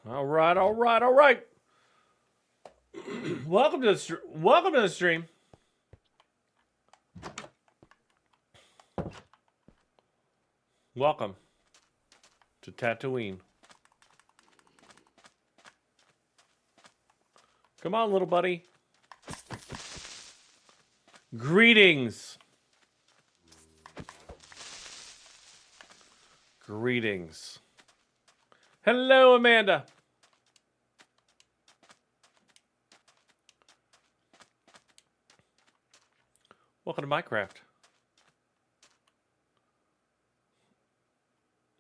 All right, all right, all right. Welcome to the stream. Welcome to Tatooine. Come on, little buddy. Greetings. Greetings. Hello, Amanda. Welcome to Minecraft.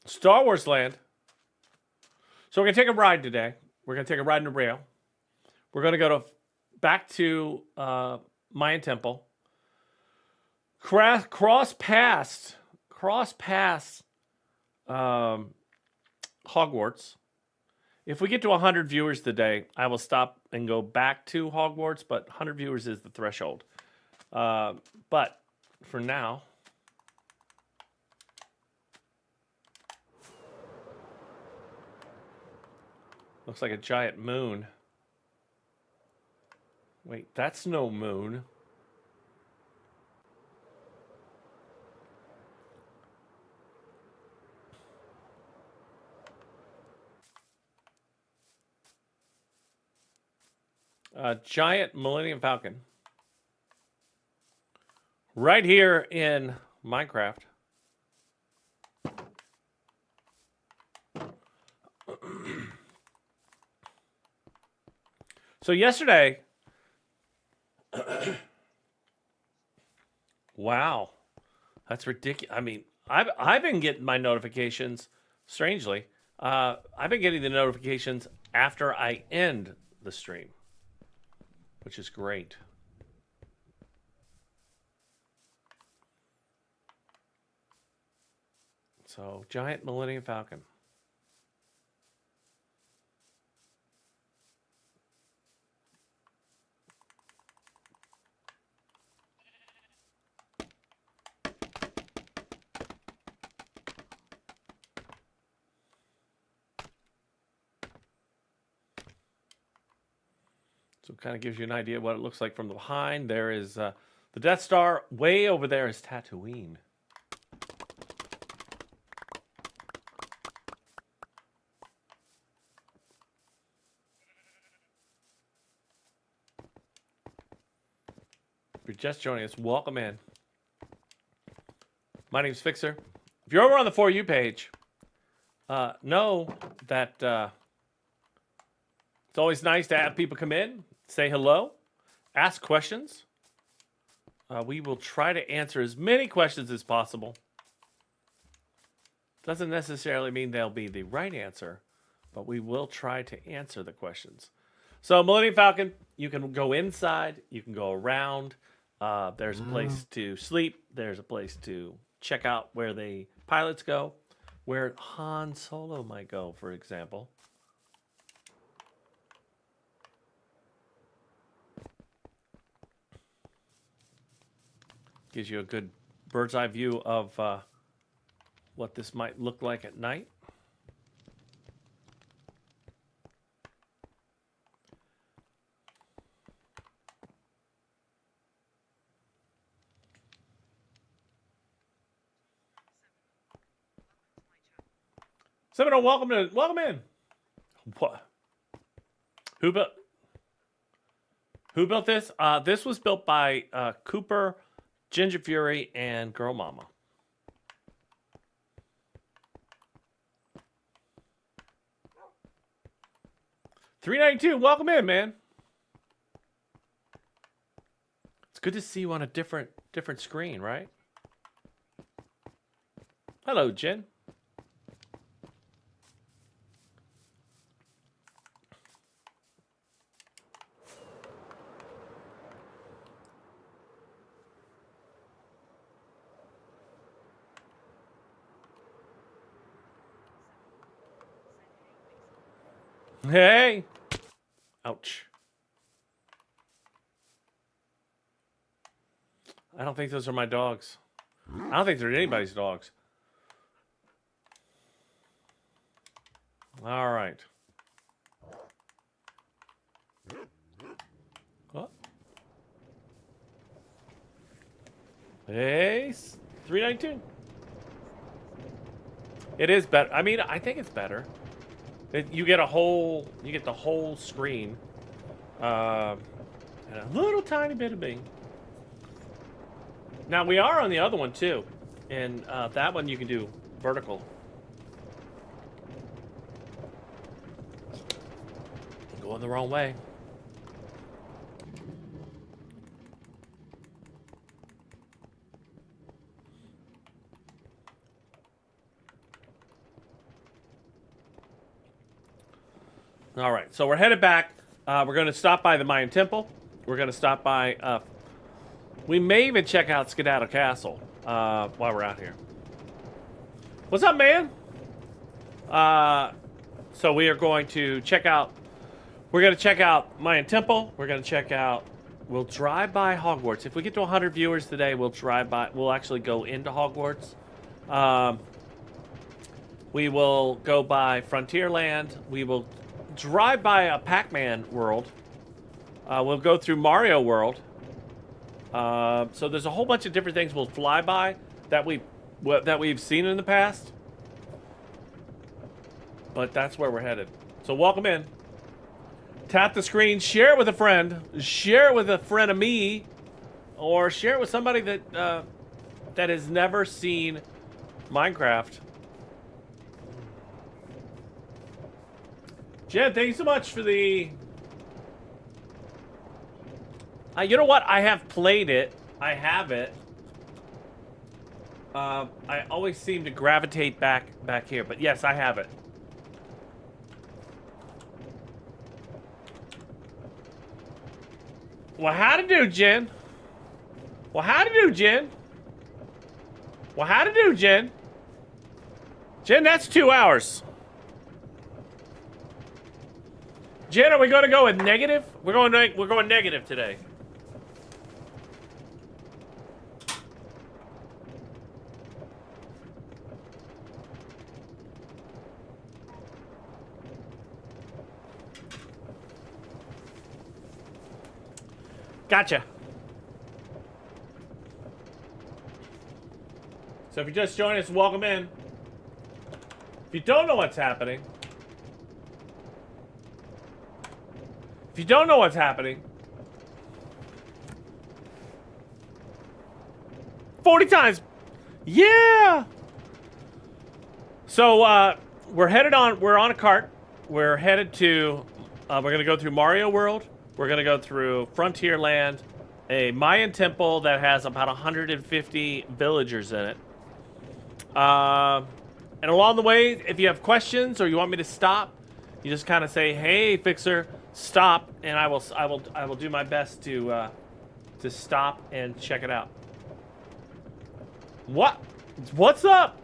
Star Wars Land. So we're going to take a ride today. We're going to take a ride in the rail. We're going to go back to Mayan Temple. Cross past Hogwarts. If we get to 100 viewers today, I will stop and go back to Hogwarts, but 100 viewers is the threshold. But for now, looks like a giant moon. Wait, that's no moon. Giant Millennium Falcon. Right here in Minecraft. So yesterday, wow, that's ridiculous. I mean, I've been getting my notifications. Strangely, I've been getting the notifications after I end the stream, which is great. So, giant Millennium Falcon. So it kind of gives you an idea of what it looks like from behind. There is the Death Star. Way over there is Tatooine. If you're just joining us, welcome in. My name's Fixer. If you're over on the For You page, know that it's always nice to have people come in, say hello, ask questions. We will try to answer as many questions as possible. Doesn't necessarily mean they'll be the right answer, but we will try to answer the questions. So Millennium Falcon, you can go inside, you can go around. There's a place to sleep. There's a place to check out where the pilots go, where Han Solo might go, for example. Gives you a good bird's eye view of what this might look like at night. Seminole, welcome in. What? Who built this? This was built by Cooper, Ginger Fury, and Girl Mama. $3.92. Welcome in, man. It's good to see you on a different screen, right? Hello, Jen. Hey. Ouch. I don't think those are my dogs. I don't think they're anybody's dogs. All right. Hey, 392. It is better. I mean, I think it's better. You get the whole screen, and a little tiny bit of Bing. Now we are on the other one too, and that one you can do vertical. Going the wrong way. All right, so we're headed back. We're going to stop by the Mayan Temple. We're going to stop by. We may even check out Skedaddle Castle while we're out here. What's up, man? So we are going to check out. We're going to check out Mayan Temple. We're going to check out. We'll drive by Hogwarts. If we get to 100 viewers today, we'll drive by. We'll actually go into Hogwarts. We will go by Frontierland. We will drive by a Pac-Man world. We'll go through Mario World. So there's a whole bunch of different things we'll fly by that we've seen in the past. But that's where we're headed. So welcome in. Tap the screen, share it with a friend, share it with a friend of me, or share it with somebody that that has never seen Minecraft. Jen, thank you so much for the... you know what? I have played it. I have it. I always seem to gravitate back here. But yes, I have it. Well, how to do, Jen? Well, how to do, Jen? Well, how to do, Jen? Jen, that's 2 hours. Jen, are we going to go with negative? We're going negative today. Gotcha. So if you just joined us, welcome in. If you don't know what's happening, 40 times. Yeah. So we're on a cart. We're headed to, we're going to go through Mario World. We're going to go through Frontierland, a Mayan temple that has about 150 villagers in it. And along the way, if you have questions or you want me to stop, you just kind of say, "Hey, Fixer, stop," and I will do my best to stop and check it out. What's up?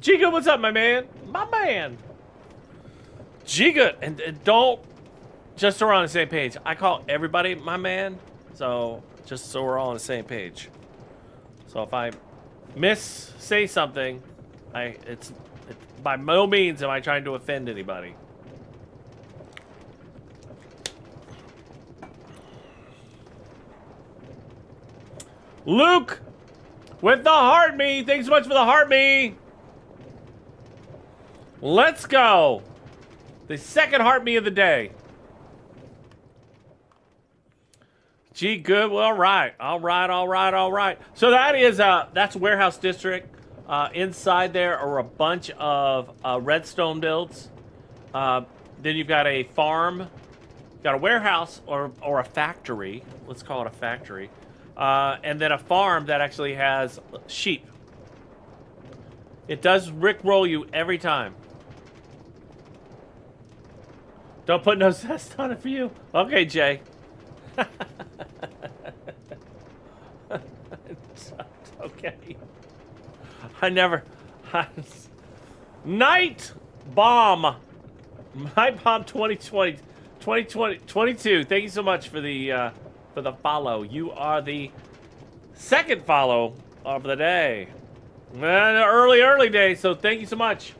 Giga, what's up, my man? My man. Giga, and don't, just so we're on the same page, I call everybody my man, so just so we're all on the same page. So if I say something, it's by no means am I trying to offend anybody. Luke with the heart me. Thanks so much for the heart me. Let's go. The second heart me of the day. Gee, good. Well, all right. So that is that's Warehouse District. Inside there are a bunch of redstone builds. Then you've got a farm, got a warehouse or a factory. Let's call it a factory. And then a farm that actually has sheep. It does rickroll you every time. Don't put no zest on it for you. Okay, Jay. Okay. Night Bomb 2022. Thank you so much for the follow. You are the second follow of the day. Early day, so thank you so much.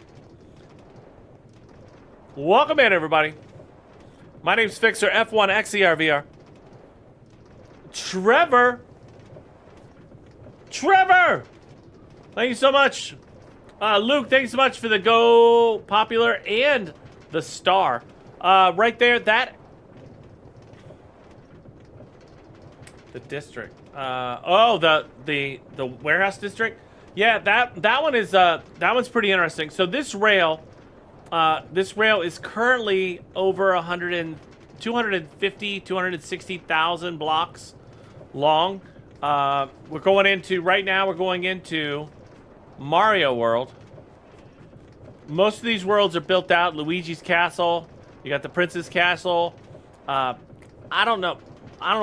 Welcome in, everybody. My name's Fixer F1XERVR. Trevor! Thank you so much. Luke, thanks so much for the Go Popular and the star. Right there, that... The district. The warehouse district? Yeah, that one is, that one's pretty interesting. So this rail is currently over 260,000 blocks long. We're going into Mario World. Most of these worlds are built out. Luigi's Castle. You got the Princess Castle. I don't know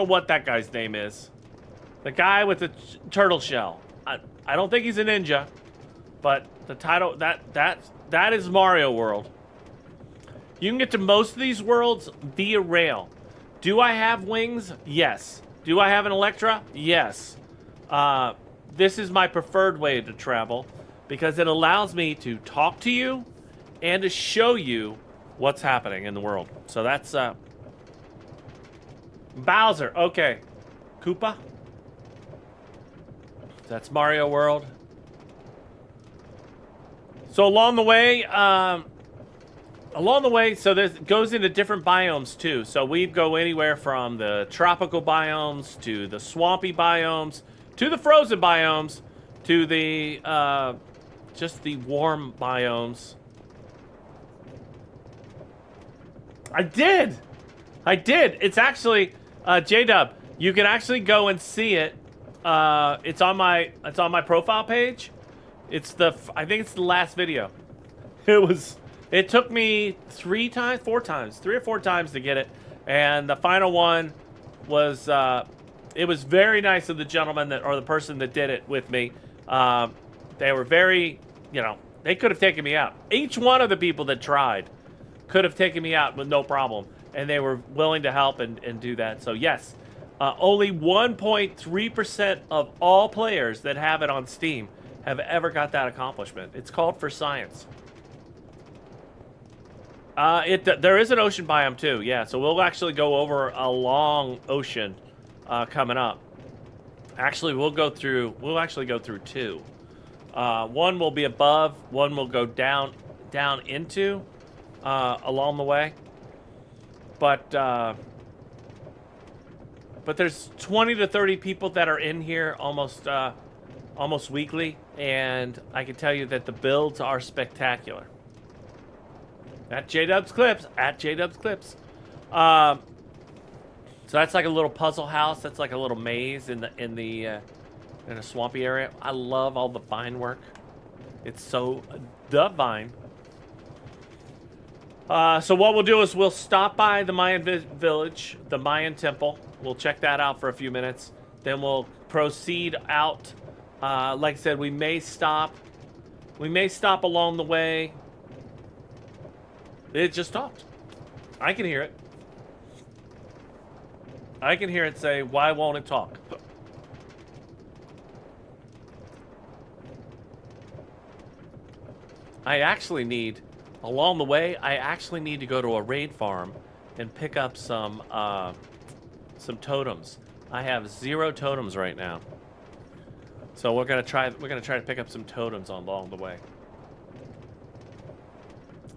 what that guy's name is. The guy with the turtle shell. I don't think he's a ninja, but the title that is Mario World. You can get to most of these worlds via rail. Do I have wings? Yes. Do I have an Electra? Yes. This is my preferred way to travel because it allows me to talk to you and to show you what's happening in the world. So that's Bowser. Okay. Koopa. That's Mario World. So along the way, so it goes into different biomes too. So we go anywhere from the tropical biomes to the swampy biomes to the frozen biomes to the just the warm biomes. I did. It's actually J-Dub. You can actually go and see it. It's on my profile page. I think it's the last video. It took me 3 or 4 times to get it, and the final one was it was very nice of the gentleman or the person that did it with me. They were very, they could have taken me out. Each one of the people that tried could have taken me out with no problem, and they were willing to help and do that. So yes, only 1.3% of all players that have it on Steam have ever got that accomplishment. It's called For Science. There is an ocean biome too, yeah. So we'll actually go over a long ocean coming up. Actually, we'll actually go through 2. One will be above, one will go down into along the way. But there's 20 to 30 people that are in here almost weekly, and I can tell you that the builds are spectacular. At J-Dubs Clips. So that's like a little puzzle house. That's like a little maze in a swampy area. I love all the vine work. It's so divine. So what we'll do is we'll stop by the Mayan village, the Mayan temple. We'll check that out for a few minutes. Then we'll proceed out. Like I said, we may stop along the way. It just stopped. I can hear it. I can hear it say, "Why won't it talk?" Along the way, I actually need to go to a raid farm and pick up some totems. I have 0 totems right now. So we're gonna try to pick up some totems along the way.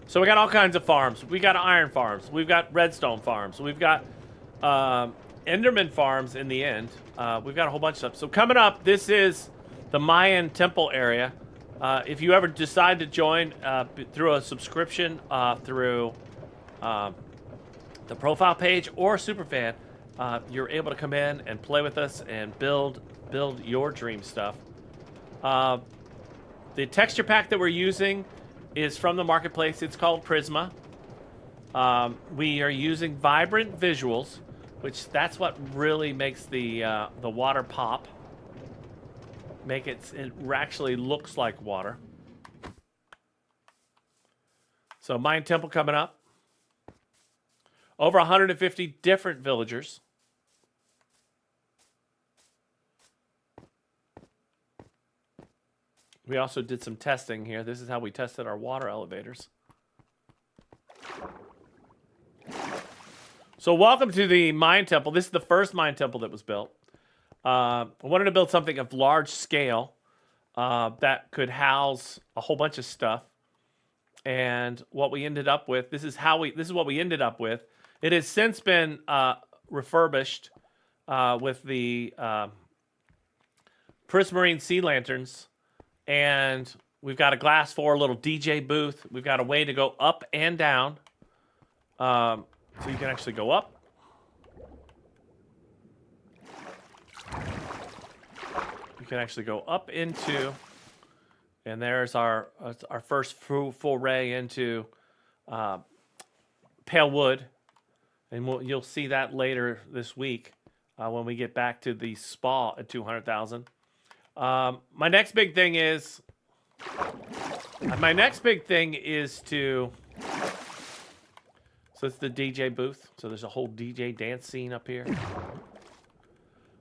So we got all kinds of farms. We got iron farms. We've got redstone farms. We've got Enderman farms in the end. We've got a whole bunch of stuff. So coming up, this is the Mayan temple area. If you ever decide to join through a subscription through the profile page or Superfan, you're able to come in and play with us and build your dream stuff. The texture pack that we're using is from the marketplace. It's called Prisma. We are using vibrant visuals, which that's what really makes the water pop. It actually looks like water. So Mayan Temple coming up. Over 150 different villagers. We also did some testing here. This is how we tested our water elevators. So welcome to the Mayan Temple. This is the first Mayan Temple that was built. I wanted to build something of large scale that could house a whole bunch of stuff. And what we ended up with, this is what we ended up with. It has since been refurbished with the prismarine sea lanterns, and we've got a glass floor little DJ booth. We've got a way to go up and down, so you can actually go up. You can actually go up into, and there's our first full ray into pale wood, and you'll see that later this week when we get back to the spa at 200,000. My next big thing is to. So it's the DJ booth. So there's a whole DJ dance scene up here.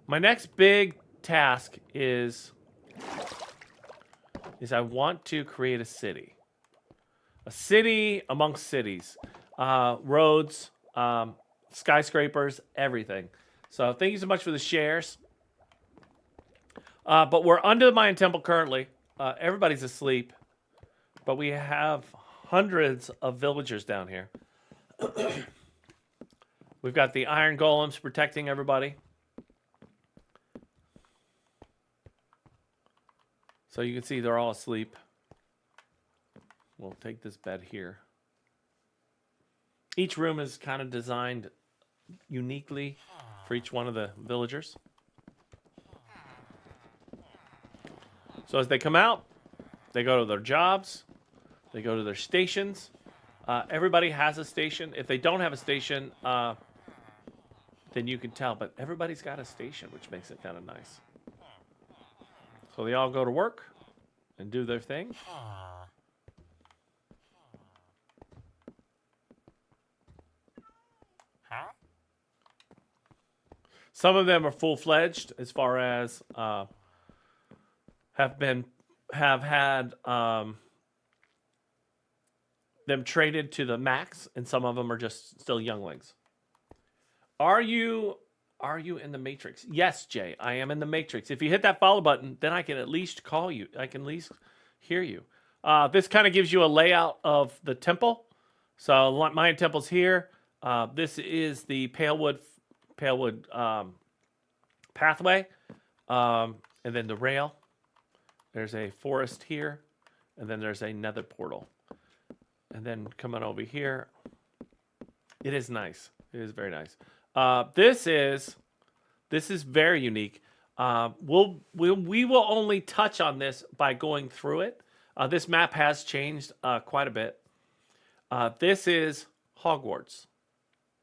My next big task is I want to create a city. A city amongst cities. Roads, skyscrapers, everything. So thank you so much for the shares. But we're under the Mayan Temple currently. Everybody's asleep. But we have hundreds of villagers down here. We've got the iron golems protecting everybody. So you can see they're all asleep. We'll take this bed here. Each room is kind of designed uniquely for each one of the villagers. So as they come out, they go to their jobs, they go to their stations. Everybody has a station. If they don't have a station, then you can tell. But everybody's got a station, which makes it kind of nice. So they all go to work and do their thing. Some of them are full-fledged as far as have had them traded to the max, and some of them are just still younglings. Are you in the Matrix? Yes, Jay, I am in the Matrix. If you hit that follow button, then I can at least call you. I can at least hear you. This kind of gives you a layout of the temple. So Mayan Temple's here. This is the Palewood pathway, and then the rail. There's a forest here, and then there's a nether portal. And then coming over here, it is nice. It is very nice. This is very unique. We will only touch on this by going through it. This map has changed quite a bit. This is Hogwarts.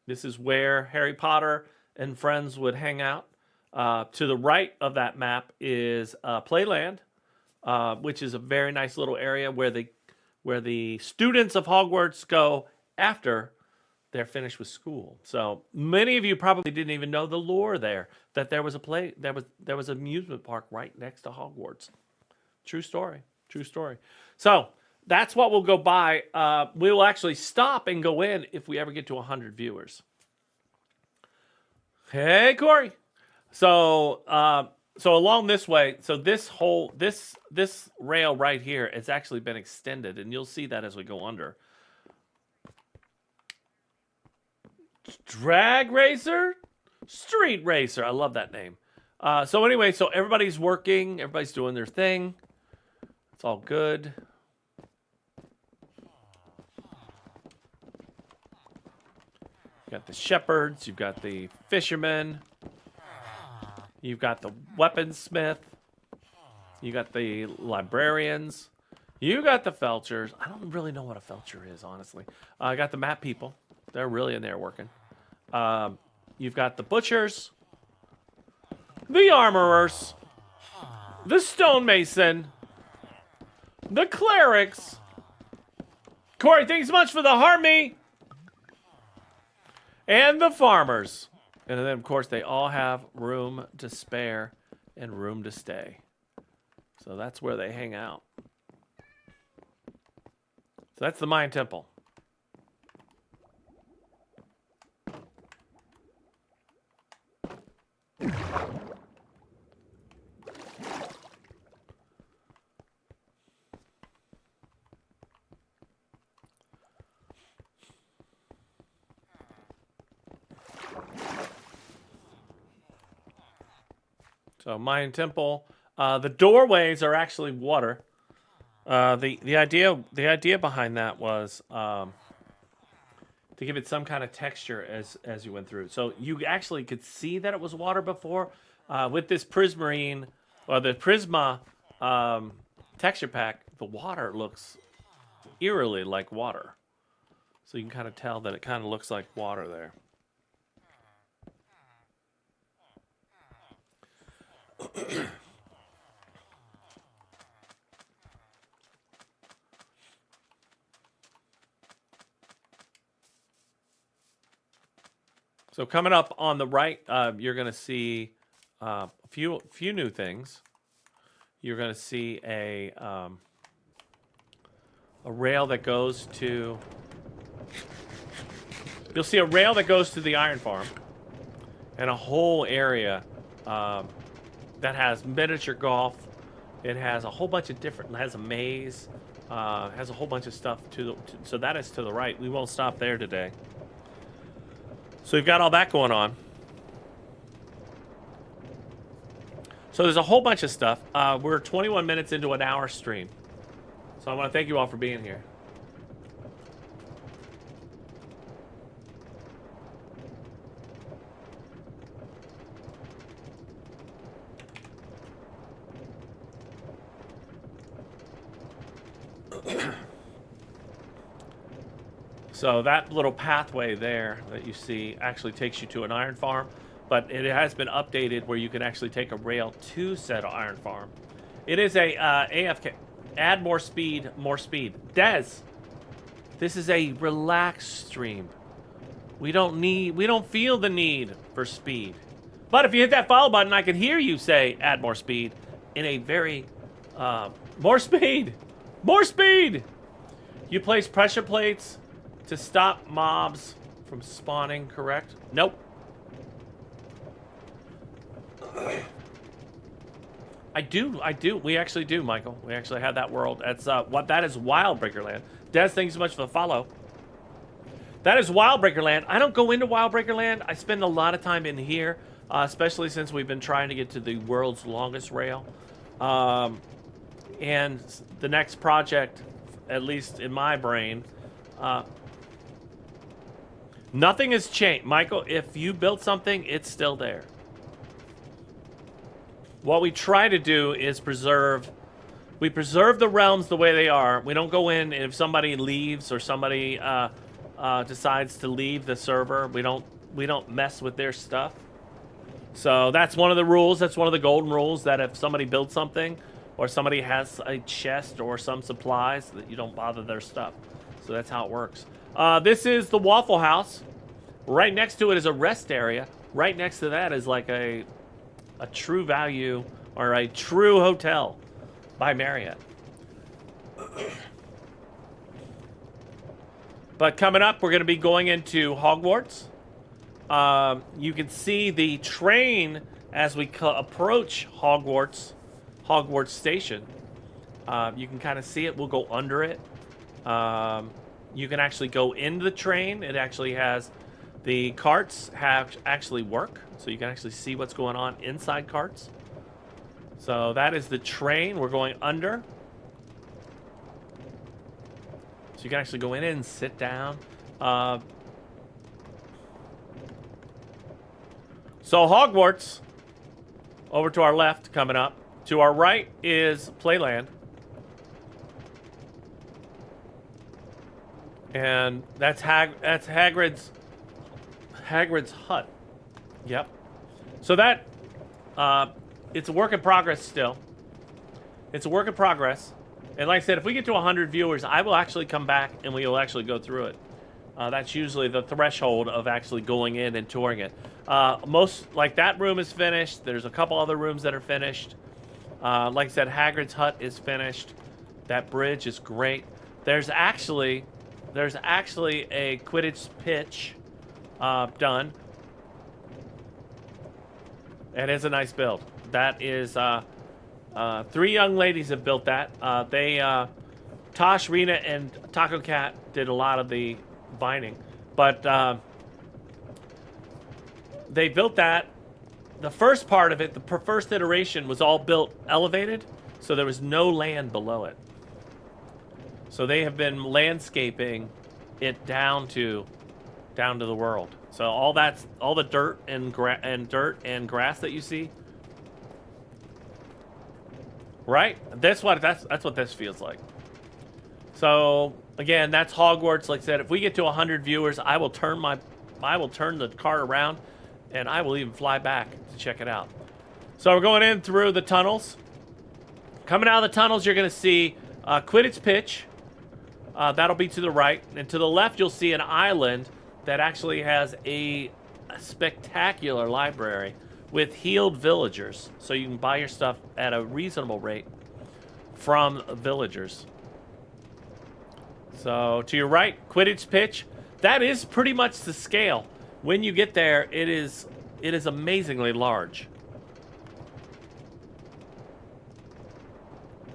This is where Harry Potter and friends would hang out. To the right of that map is Playland, which is a very nice little area where the students of Hogwarts go after they're finished with school. So many of you probably didn't even know the lore there, that there was there was an amusement park right next to Hogwarts. True story. True story. So that's what we'll go by. We will actually stop and go in if we ever get to 100 viewers. Hey, Corey. So along this way, so this rail right here has actually been extended, and you'll see that as we go under. Drag Racer? Street Racer. I love that name. So anyway, so everybody's working. Everybody's doing their thing. It's all good. You got the shepherds. You've got the fishermen. You've got the weaponsmith. You got the librarians. You got the felchers. I don't really know what a felcher is, honestly. I got the map people. They're really in there working. You've got the butchers, the armorers, the stonemason, the clerics. Corey, thanks so much for the harmony. And the farmers. And then, of course, they all have room to spare and room to stay. So that's where they hang out. So that's the Mayan Temple. So Mayan temple. The doorways are actually water. The idea behind that was to give it some kind of texture as you went through. So you actually could see that it was water before. With this prismarine or the Prisma texture pack, the water looks eerily like water. So you can kind of tell that it kind of looks like water there. So coming up on the right, you're going to see a few new things. You're going to see a rail that goes to. You'll see a rail that goes to the iron farm, and a whole area that has miniature golf. It has a whole bunch of different. It has a maze. Has a whole bunch of stuff so that is to the right. We won't stop there today. So we've got all that going on. So there's a whole bunch of stuff. We're 21 minutes into an hour stream. So I want to thank you all for being here. So that little pathway there that you see actually takes you to an iron farm, but it has been updated where you can actually take a rail to said iron farm. It is a AFK. Add more speed, more speed. Des, this is a relaxed stream. We don't feel the need for speed. But if you hit that follow button, I can hear you say add more speed in a very, more speed, more speed. You place pressure plates to stop mobs from spawning, correct? Nope. I do. We actually do, Michael. We actually have that world. That's that is Wildbreaker Land. Des, thanks so much for the follow. That is Wildbreaker Land. I don't go into Wildbreaker Land. I spend a lot of time in here, especially since we've been trying to get to the world's longest rail. And the next project, at least in my brain, nothing has changed. Michael, if you built something, it's still there. What we try to do is preserve the realms the way they are. We don't go in, and if somebody leaves or somebody decides to leave the server, we don't mess with their stuff. So that's one of the rules. That's one of the golden rules, that if somebody builds something or somebody has a chest or some supplies, that you don't bother their stuff. So that's how it works. This is the Waffle House. Right next to it is a rest area. Right next to that is like a true value or a true hotel by Marriott. But coming up, we're going to be going into Hogwarts. You can see the train as we approach Hogwarts Station. You can kind of see it. We'll go under it. You can actually go into the train. It actually has the carts actually work, so you can actually see what's going on inside carts. So that is the train. We're going under. So you can actually go in and sit down. So Hogwarts, over to our left, coming up. To our right is Playland. And that's Hagrid's hut. Yep. So that it's a work in progress still. It's a work in progress. And like I said, if we get to 100 viewers, I will actually come back and we will actually go through it. That's usually the threshold of actually going in and touring it. Like that room is finished. There's a couple other rooms that are finished. Like I said, Hagrid's hut is finished. That bridge is great. There's actually a Quidditch pitch done. And it's a nice build. That is 3 young ladies have built that. Tosh, Rena, and Taco Cat did a lot of the vining, but they built that. the first part of it, the first iteration was all built elevated, so there was no land below it. So they have been landscaping it down to the world. So all the dirt and grass that you see, right? That's what this feels like. So again, that's Hogwarts. Like I said, if we get to 100 viewers, I will turn the cart around, and I will even fly back to check it out. So we're going in through the tunnels. Coming out of the tunnels, you're going to see Quidditch pitch. That'll be to the right, and to the left, you'll see an island that actually has a spectacular library with healed villagers, so you can buy your stuff at a reasonable rate from villagers. So to your right, Quidditch pitch. That is pretty much the scale. When you get there, it is amazingly large.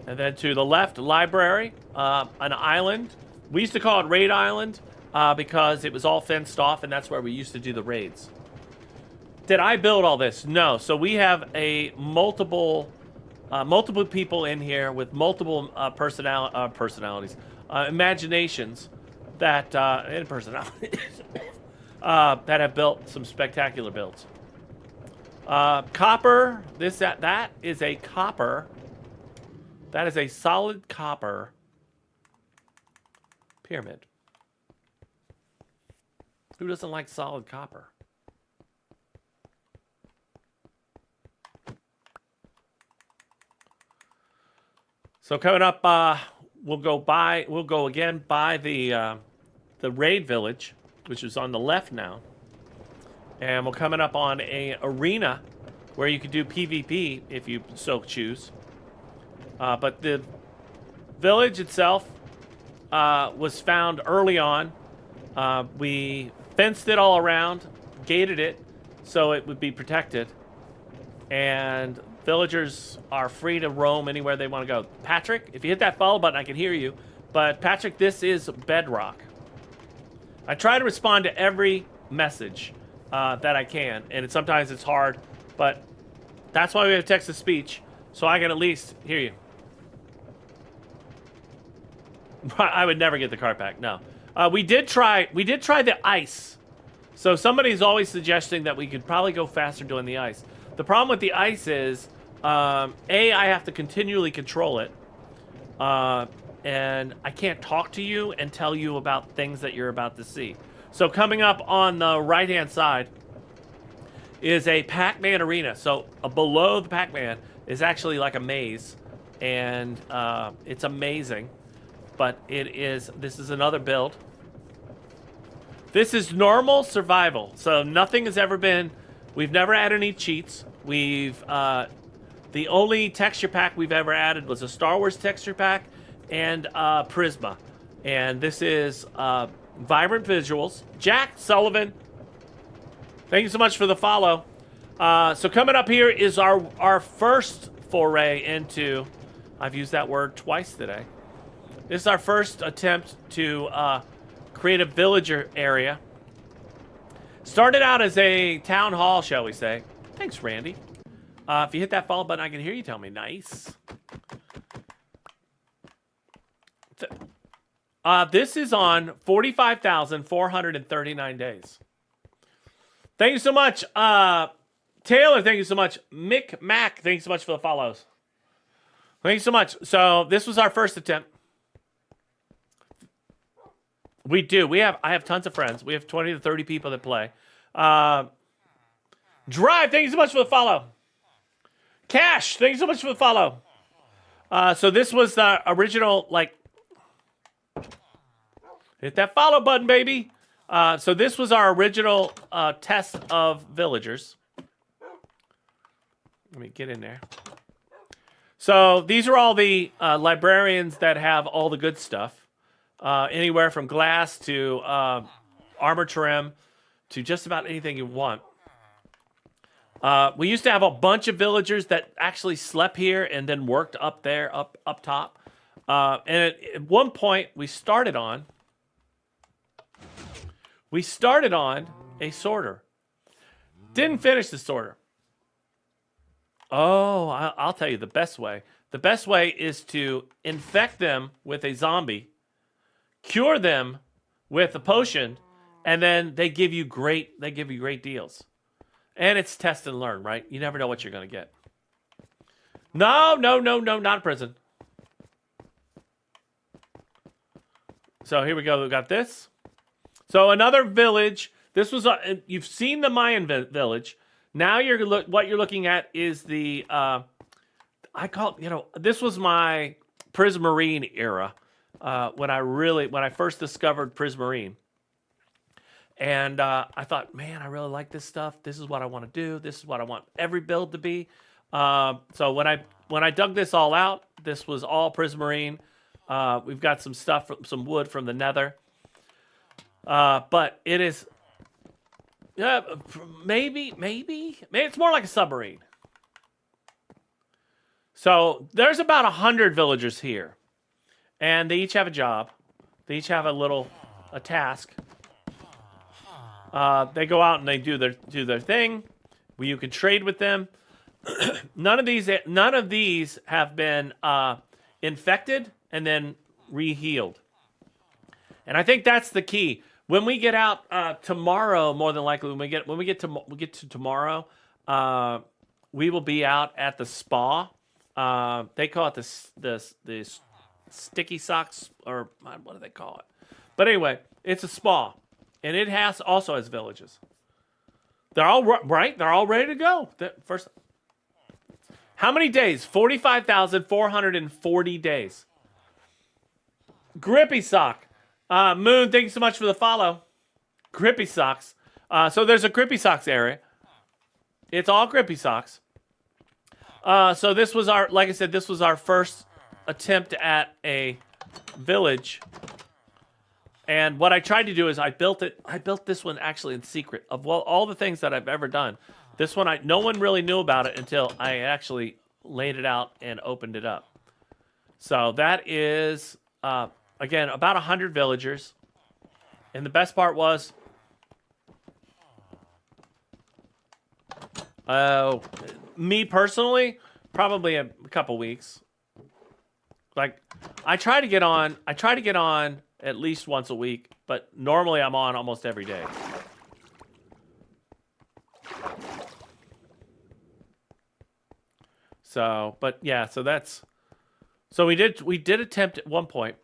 And then to the left, library, an island. We used to call it Raid Island because it was all fenced off, and that's where we used to do the raids. Did I build all this? No. So we have a multiple people in here with multiple personalities, imaginations that and personalities that have built some spectacular builds. Copper. That is a copper. That is a solid copper pyramid. Who doesn't like solid copper? So coming up, we'll go again by the raid village, which is on the left now, and we're coming up on a arena where you can do PvP if you so choose. But the village itself was found early on. We fenced it all around, gated it so it would be protected, and villagers are free to roam anywhere they want to go. Patrick, if you hit that follow button, I can hear you. But Patrick, this is Bedrock. I try to respond to every message that I can, and sometimes it's hard, but that's why we have text-to-speech, so I can at least hear you. I would never get the cart back. No, we did try the ice. So somebody's always suggesting that we could probably go faster doing the ice. The problem with the ice is, I have to continually control it, and I can't talk to you and tell you about things that you're about to see. So coming up on the right-hand side is a Pac-Man arena. So below the Pac-Man is actually like a maze, and it's amazing. But this is another build. This is normal survival. So nothing has ever been, we've never added any cheats. The only texture pack we've ever added was a Star Wars texture pack and Prisma. And this is vibrant visuals. Jack Sullivan, thank you so much for the follow. So coming up here is our first foray into, I've used that word twice today. This is our first attempt to create a villager area. Started out as a town hall, shall we say. Thanks, Randy. If you hit that follow button, I can hear you tell me. Nice. This is on 45,439 days. Thank you so much. Taylor, thank you so much. Mick Mac, thank you so much for the follows. Thank you so much. So this was our first attempt. We do. I have tons of friends. We have 20 to 30 people that play. Drive, thank you so much for the follow. Cash, thank you so much for the follow. So this was the original, hit that follow button, baby. So this was our original test of villagers. Let me get in there. So these are all the librarians that have all the good stuff. Anywhere from glass to armor trim to just about anything you want. We used to have a bunch of villagers that actually slept here and then worked up there, up top. And at one point, we started on a sorter. Didn't finish the sorter. Oh, I'll tell you the best way. The best way is to infect them with a zombie, cure them with a potion, and then they give you great deals. And it's test and learn, right? You never know what you're gonna get. No, not a prison. So here we go. We got this. So another village. This was you've seen the Mayan village. Now what you're looking at is the I call it, this was my Prismarine era when I first discovered Prismarine. And I thought, man, I really like this stuff. This is what I want to do. This is what I want every build to be. So when I dug this all out, this was all Prismarine. We've got some stuff, some wood from the Nether. But it is, maybe it's more like a submarine. So there's about 100 villagers here, and they each have a job. They each have a task. They go out and they do their thing. You can trade with them. None of these have been infected and then re-healed. And I think that's the key. When we get out tomorrow, more than likely, when we get to tomorrow, we will be out at the spa. They call it the sticky socks, or what do they call it? But anyway, it's a spa, and it also has villages. They're all right. They're all ready to go. First, how many days? 45,440 days. Grippy sock. Moon, thank you so much for the follow. Grippy socks. So there's a grippy socks area. It's all grippy socks. So this was like I said, this was our first attempt at a village. And what I tried to do is I built this one actually in secret. Of all the things that I've ever done, this one no one really knew about it until I actually laid it out and opened it up. So that is again about 100 villagers. And the best part was me personally, probably a couple weeks. Like I try to get on at least once a week, but normally I'm on almost every day. So, but yeah, so we did attempt at one point.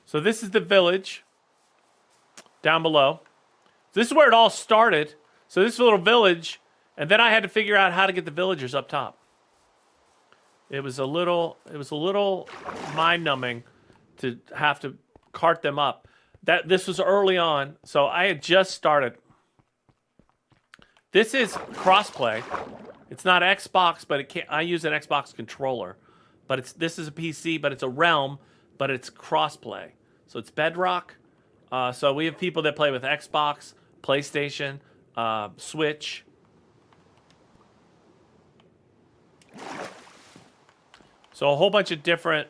So this is the village down below. This is where it all started. So this little village, and then I had to figure out how to get the villagers up top. It was a little mind-numbing to have to cart them up. This was early on, so I had just started. This is crossplay. It's not Xbox, but I use an Xbox controller. But this is a PC, but it's a Realm, but it's crossplay. So it's Bedrock. So we have people that play with Xbox, PlayStation, Switch. So a whole bunch of different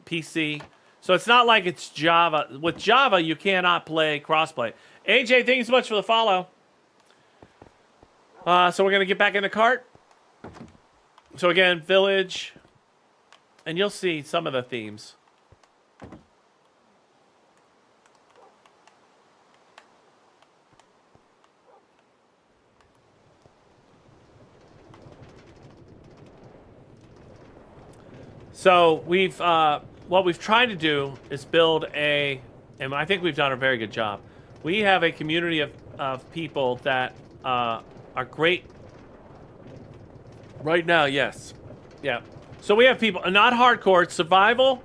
PC. So it's not like it's Java. With Java, you cannot play crossplay. AJ, thank you so much for the follow. So we're going to get back in the cart. So again, village. And you'll see some of the themes. So what we've tried to do is build and I think we've done a very good job. We have a community of people that are great right now. Yes, yeah. So we have people not hardcore. It's survival.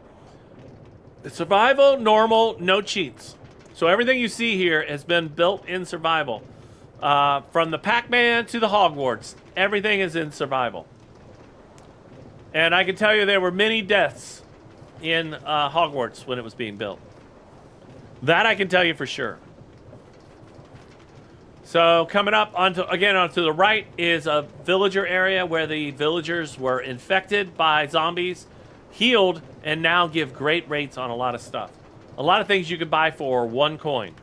It's survival, normal, no cheats. So everything you see here has been built in survival, from the Pac-Man to the Hogwarts. Everything is in survival. And I can tell you there were many deaths in Hogwarts when it was being built. That I can tell you for sure. So coming up onto the right is a villager area where the villagers were infected by zombies, healed, and now give great rates on a lot of stuff. A lot of things you could buy for 1 coin.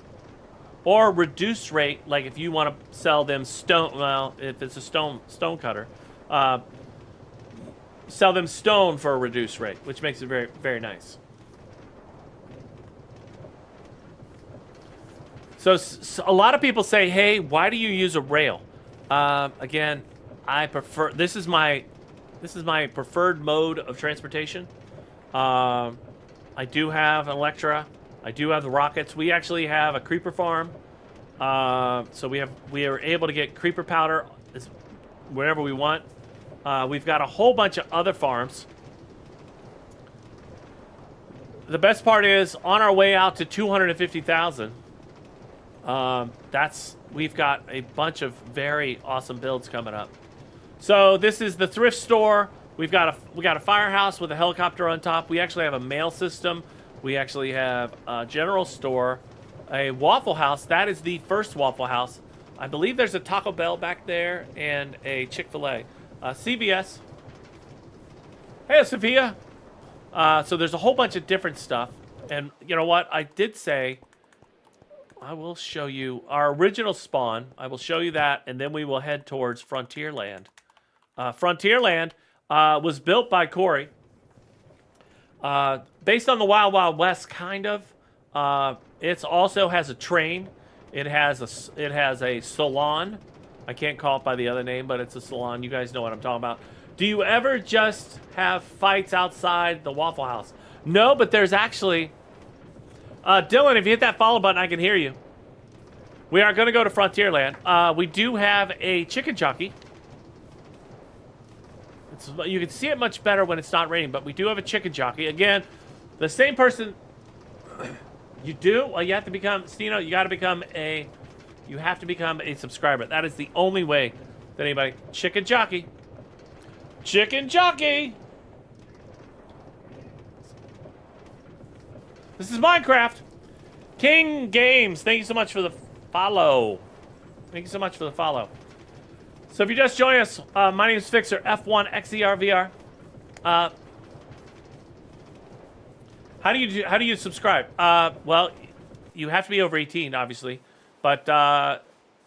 or reduced rate, like if you want to sell them stone. Well, if it's a stone cutter, sell them stone for a reduced rate, which makes it very, very nice. So a lot of people say, "Hey, why do you use a rail?" Again, I prefer. This is my preferred mode of transportation. I do have Electra. I do have the rockets. We actually have a creeper farm. So we are able to get creeper powder wherever we want. We've got a whole bunch of other farms. The best part is on our way out to 250,000. We've got a bunch of very awesome builds coming up. So this is the thrift store. We got a firehouse with a helicopter on top. We actually have a mail system. We actually have a general store, a Waffle House. That is the first Waffle House. I believe there's a Taco Bell back there and a Chick-fil-A. CVS. Hey, Sophia. So there's a whole bunch of different stuff. And you know what? I did say I will show you our original spawn. I will show you that, and then we will head towards Frontierland. Frontierland was built by Corey. Based on the Wild Wild West, kind of. It also has a train. It has a salon. I can't call it by the other name, but it's a salon. You guys know what I'm talking about. Do you ever just have fights outside the Waffle House? No, but there's actually... Dylan, if you hit that follow button, I can hear you. We are going to go to Frontierland. We do have a chicken jockey. You can see it much better when it's not raining, but we do have a chicken jockey. Again, the same person... You do? Well, you have to become... Stino, you got to become a... You have to become a subscriber. That is the only way that anybody... Chicken jockey. Chicken jockey! This is Minecraft. King Games, thank you so much for the follow. Thank you so much for the follow. So if you just joined us, my name is Fixer, F1XERVR. How do you subscribe? Well, you have to be over 18, obviously, but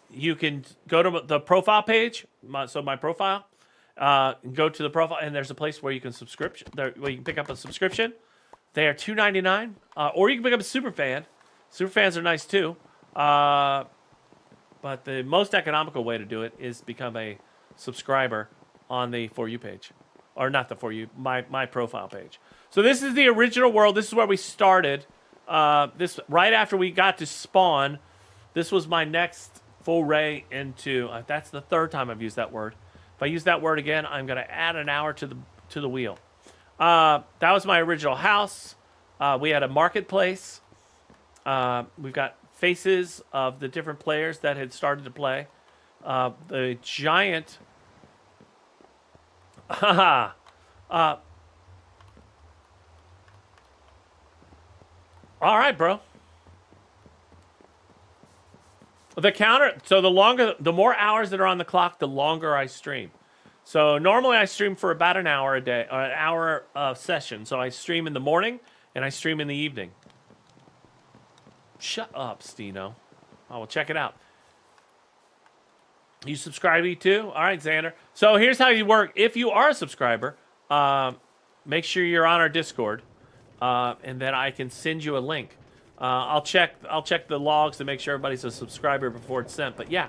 you can go to the profile page. My profile. Go to the profile, and there's a place where you can where you can pick up a subscription. They are $2.99, or you can pick up a super fan. Super fans are nice too, but the most economical way to do it is become a subscriber on the For You page, or not the For You, my profile page. So this is the original world. This is where we started. This right after we got to spawn. This was my next foray into. That's the third time I've used that word. If I use that word again, I'm going to add an hour to the wheel. That was my original house. We had a marketplace. We've got faces of the different players that had started to play. The giant... all right, bro. The counter... So the more hours that are on the clock, the longer I stream. So normally I stream for about an hour a day, or an hour session. So I stream in the morning and I stream in the evening. Shut up, Stino. Oh, well, check it out. You subscribe to me too? All right, Xander. So here's how you work. If you are a subscriber, make sure you're on our Discord, and then I can send you a link. I'll check the logs to make sure everybody's a subscriber before it's sent. But yeah,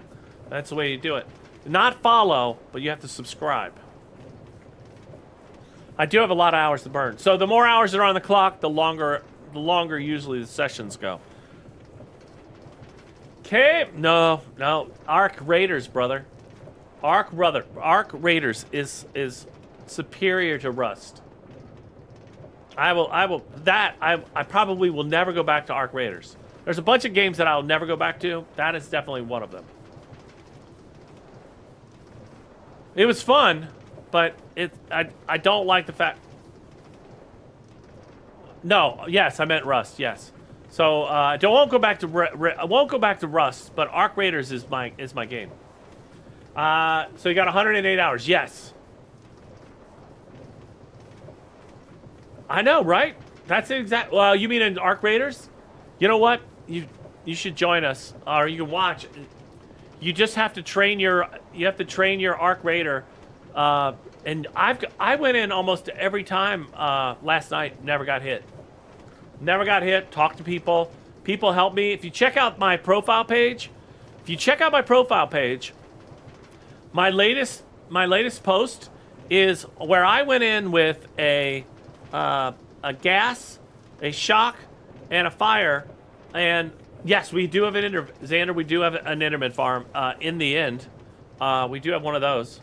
that's the way you do it. Not follow, but you have to subscribe. I do have a lot of hours to burn. So the more hours that are on the clock, the longer usually the sessions go. Okay, no. Arc Raiders, brother. Arc Raiders is superior to Rust. I probably will never go back to Arc Raiders. There's a bunch of games that I'll never go back to. That is definitely one of them. It was fun, but I don't like the fact. No, yes, I meant Rust. Yes, so I won't go back to Rust, but Arc Raiders is my game. So you got 108 hours. Yes, I know, right? That's exact. Well, you mean in Arc Raiders? You know what? join us, or you can watch. You just have to train your Arc Raider, and I went in almost every time last night. Never got hit. Never got hit. Talked to people. People helped me. If you check out my profile page, my latest post is where I went in with a gas, a shock, and a fire. And yes, we do have an Xander. We do have an Enderman farm. In the end, we do have one of those.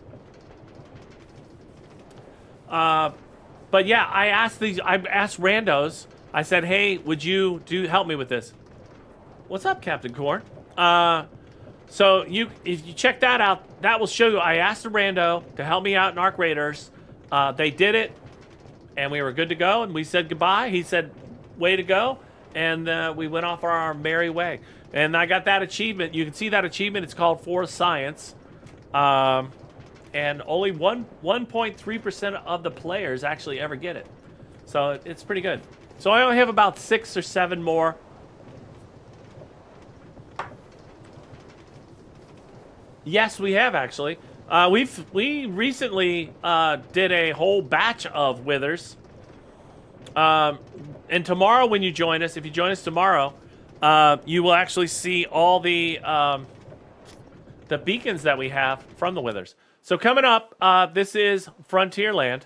But yeah, I asked randos. I said, "Hey, would you help me with this?" What's up, Captain Corn? So if you check that out, that will show you. I asked a rando to help me out in Arc Raiders. They did it, and we were good to go. And we said goodbye. He said, "Way to go," and we went off our merry way. And I got that achievement. You can see that achievement. It's called Forest Science, and only 1.3% of the players actually ever get it. So it's pretty good. So I only have about 6 or 7 more. Yes, we have actually. We recently did a whole batch of withers. And tomorrow, when you join us, if you join us tomorrow, you will actually see all the beacons that we have from the withers. So coming up, this is Frontierland.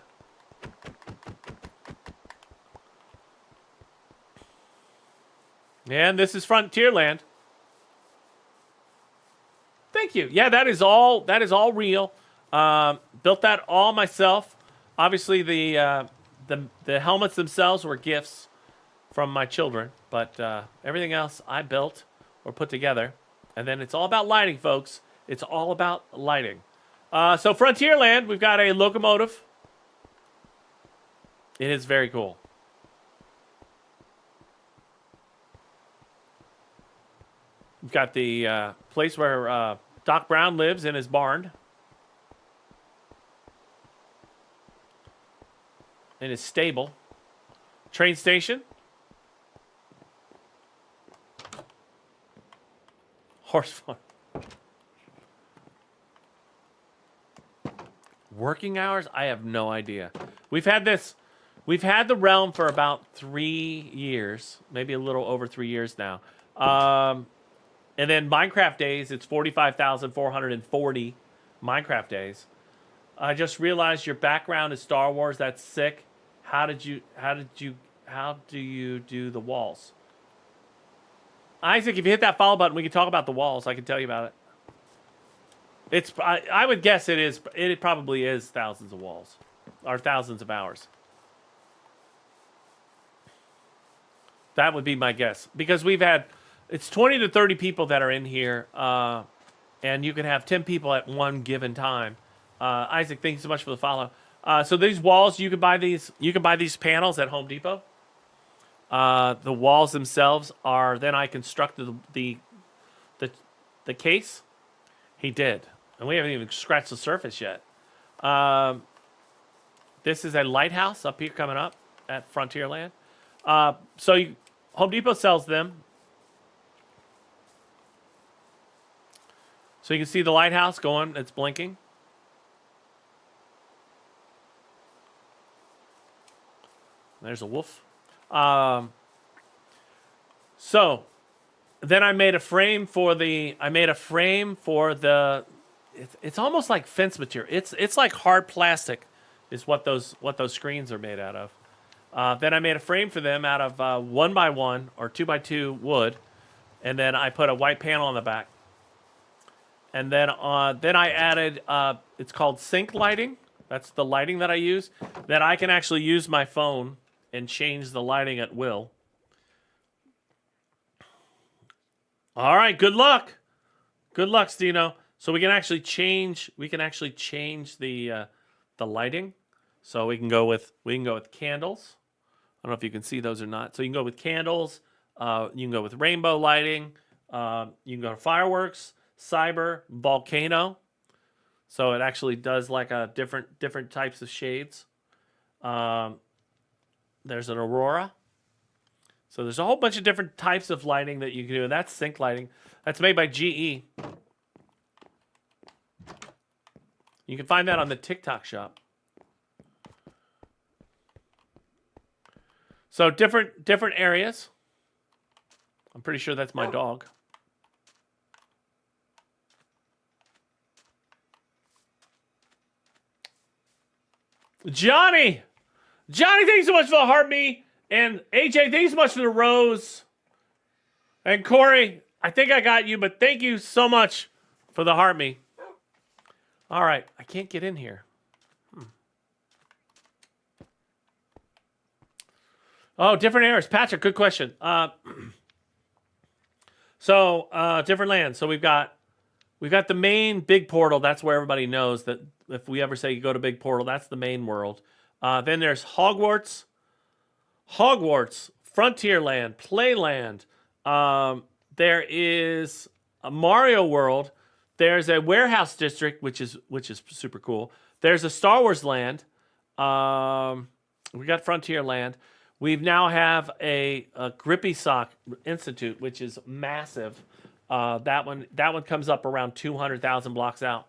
And this is Frontierland. Thank you. Yeah, that is all real. Built that all myself. Obviously, the helmets themselves were gifts from my children, but everything else I built or put together. And then it's all about lighting, folks. It's all about lighting. So Frontierland, we've got a locomotive. It is very cool. We've got the place where Doc Brown lives in his barn. In his stable. Train station. Horse farm. Working hours? I have no idea. We've had the realm for about 3 years. Maybe a little over 3 years now. And then Minecraft days, it's 45,440 Minecraft days. I just realized your background is Star Wars. That's sick. How do you do the walls? Isaac, if you hit that follow button, we can talk about the walls. I can tell you about it. I would guess it is. It probably is thousands of walls, or thousands of hours. That would be my guess, because it's 20 to 30 people that are in here, and you can have 10 people at one given time. Isaac, thank you so much for the follow. So these walls, you can buy these. You can buy these panels at Home Depot. The walls themselves are. Then I constructed the case. He did, and we haven't even scratched the surface yet. This is a lighthouse up here coming up at Frontierland. Home Depot sells them. So you can see the lighthouse going, it's blinking. There's a wolf. So then I made a frame for the, it's almost like fence material. It's like hard plastic is what those screens are made out of. Then I made a frame for them out of 1x1 or 2x2 wood. And then I put a white panel on the back. And then I added, it's called sync lighting. That's the lighting that I use. That I can actually use my phone and change the lighting at will. All right, good luck. Good luck, Stino. So we can actually change the lighting. So we can go with candles. I don't know if you can see those or not. So you can go with candles. You can go with rainbow lighting. You can go to fireworks. Cyber, volcano, so it actually does like a different types of shades. There's an aurora, So there's a whole bunch of different types of lighting that you can do, and that's sync lighting. That's made by GE. You can find that on the TikTok shop. So different areas. I'm pretty sure that's my dog. Johnny, thanks so much for the heart me. And AJ, thanks so much for the rose. And Corey, I think I got you, but thank you so much for the heart me. All right, I can't get in here. Oh, different areas. Patrick, good question. Different lands. So we've got the main big portal. That's where everybody knows that if we ever say you go to big portal, that's the main world. Then there's Hogwarts, Frontierland, Playland. There is a Mario World. There's a warehouse district, which is super cool. There's a Star Wars land. We got Frontierland. We now have a Grippy Sock Institute, which is massive. That one comes up around 200,000 blocks out.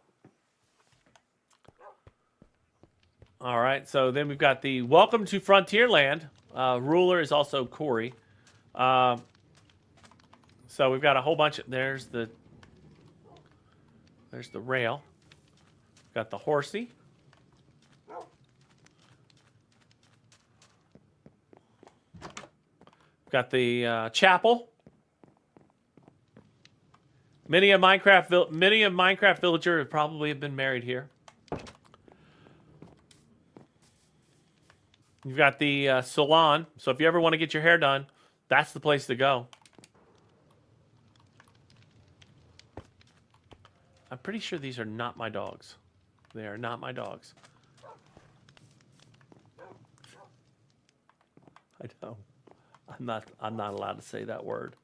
All right, so then we've got the Welcome to Frontierland. Ruler is also Corey. So we've got a whole bunch. There's the rail. Got the horsey. Got the chapel. Many of Minecraft villagers probably have been married here. You've got the salon. So if you ever want to get your hair done, that's the place to go. I'm pretty sure these are not my dogs. They are not my dogs. I know. I'm not allowed to say that word.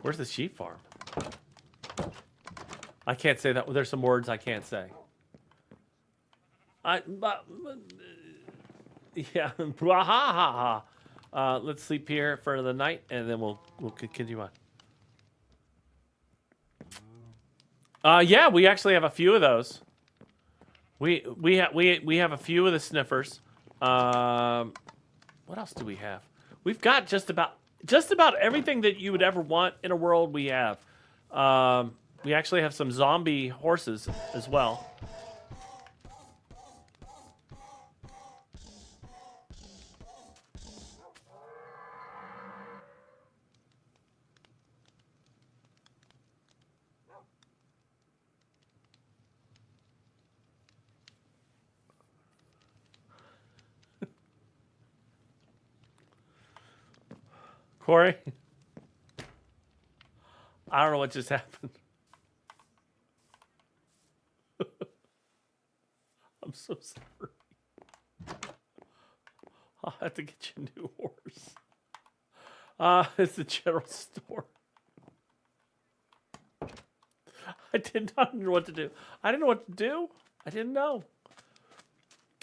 Where's the sheep farm? I can't say that. There's some words I can't say. Yeah. Let's sleep here for the night, and then we'll continue on. Yeah, we actually have a few of those. We have a few of the sniffers. What else do we have? We've got just about everything that you would ever want in a world. We have. We actually have some zombie horses as well. Corey? I don't know what just happened. I'm so sorry. I'll have to get you a new horse. It's the general store. I did not know what to do. I didn't know what to do. I didn't know.